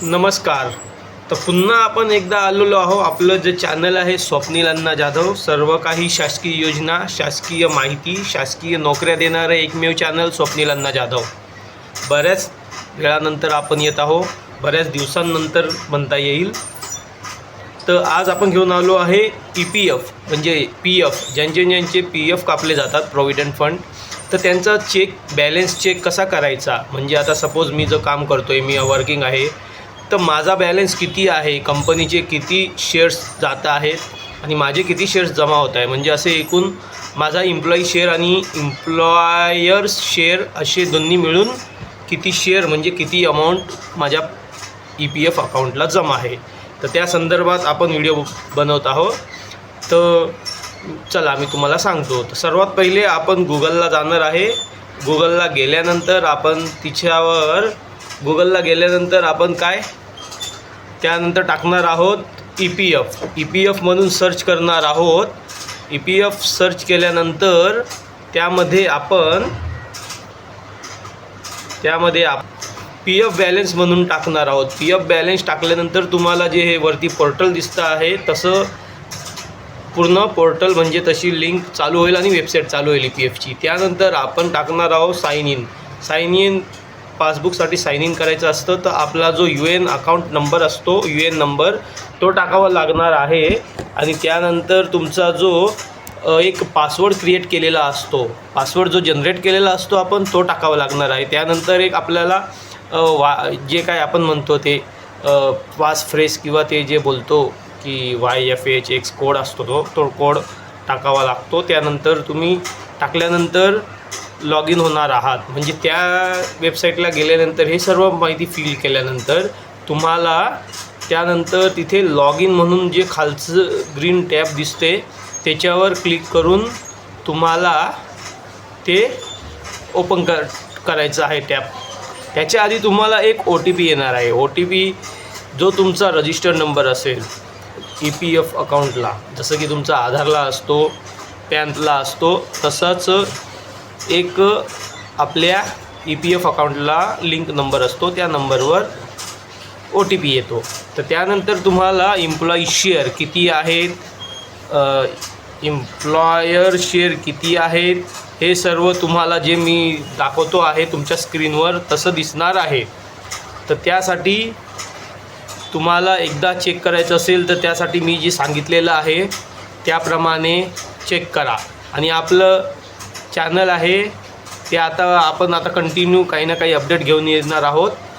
नमस्कार. तर पुन्हा आपण एकदा आलेलो आहो. आपलं जे चॅनल आहे स्वप्नील अण्णा जाधव, सर्व काही शासकीय योजना, शासकीय माहिती, शासकीय नोकऱ्या देणारं एकमेव चॅनल स्वप्नील अण्णा जाधव. बऱ्याच वेळानंतर आपण येत आहो, बऱ्याच दिवसांनंतर म्हणता येईल. तर आज आपण घेऊन आलो आहे EPF म्हणजे PF, ज्यांचे PF कापले जातात, प्रॉव्हिडंट फंड. तर त्यांचा बॅलन्स चेक कसा करायचा. म्हणजे आता सपोज मी जो काम करतो आहे, मी वर्किंग आहे, तर माझा बॅलन्स किती आहे, कंपनीचे किती शेअर्स जात आहेत आणि माझे किती शेअर्स जमा होत आहे. म्हणजे असे एकूण माझा एम्प्लॉई शेअर आणि एम्प्लॉयर्स शेअर असे दोन्ही मिळून किती शेअर म्हणजे किती अमाऊंट माझ्या EPF अकाउंटला जमा आहे. तर त्या संदर्भात आपण व्हिडिओ बनवत आहोत. तर चला मी तुम्हाला सांगतो. तर सर्वात पहिले आपण गुगलला जाणार आहे. गुगलला गेल्यानंतर आपण काय त्यानंतर टाकणार आहोत EPF म्हणून सर्च करणार आहोत. EPF सर्च केल्यानंतर त्यामध्ये PF बॅलन्स म्हणून टाकणार आहोत. PF बॅलन्स टाकल्यानंतर तुम्हाला जे हे वरती पोर्टल दिसतं आहे, तसं पूर्ण पोर्टल म्हणजे तशी लिंक चालू होईल आणि वेबसाईट चालू होईल EPFची. त्यानंतर आपण टाकणार आहोत साइन इन. पासबुकसाठी साइन इन करायचं असतं, तर आपला जो UN अकाउंट नंबर असतो, UN नंबर तो टाकावा लागणार आहे. आणि त्यानंतर तुमचा जो एक पासवर्ड क्रिएट केलेला असतो, पासवर्ड जो जनरेट केलेला असतो आपण, तो टाकावा लागणार आहे. त्यानंतर एक आपल्याला जे काय आपण म्हणतो ते पास फ्रेस किंवा ते जे बोलतो की YFHX कोड असतो, तो कोड टाकावा लागतो. त्यानंतर तुम्ही टाकल्यानंतर लॉग इन होणार आहात. म्हणजे त्या वेबसाईटला गेल्यानंतर हे सर्व माहिती फिल केल्यानंतर तुम्हाला त्यानंतर तिथे लॉग इन म्हणून जे खालचं ग्रीन टॅब दिसते त्याच्यावर क्लिक करून तुम्हाला ते ओपन करायचं आहे टॅब. त्याच्या आधी तुम्हाला एक OTP येणार आहे. OTP जो तुमचा रजिस्टर्ड नंबर असेल EPF अकाउंटला, जसं की तुमचा आधारला असतो, पॅनला असतो, तसाच एक आपल्या EPF अकाउंटला लिंक नंबर असतो, त्या नंबरवर OTP येतो. तर त्यानंतर तुम्हाला एम्प्लॉई शेअर किती आहेत, एम्प्लॉयर शेअर किती आहेत, हे सर्व तुम्हाला जे मी दाखवतो आहे तुमच्या स्क्रीनवर तसं दिसणार आहे. तर त्यासाठी तुम्हाला एकदा चेक करायचं असेल तर त्यासाठी मी जे सांगितलेलं आहे त्याप्रमाणे चेक करा. आणि आपलं चॅनल आहे ते आपण कंटिन्यू काही ना काही अपडेट घेऊन येणार आहोत.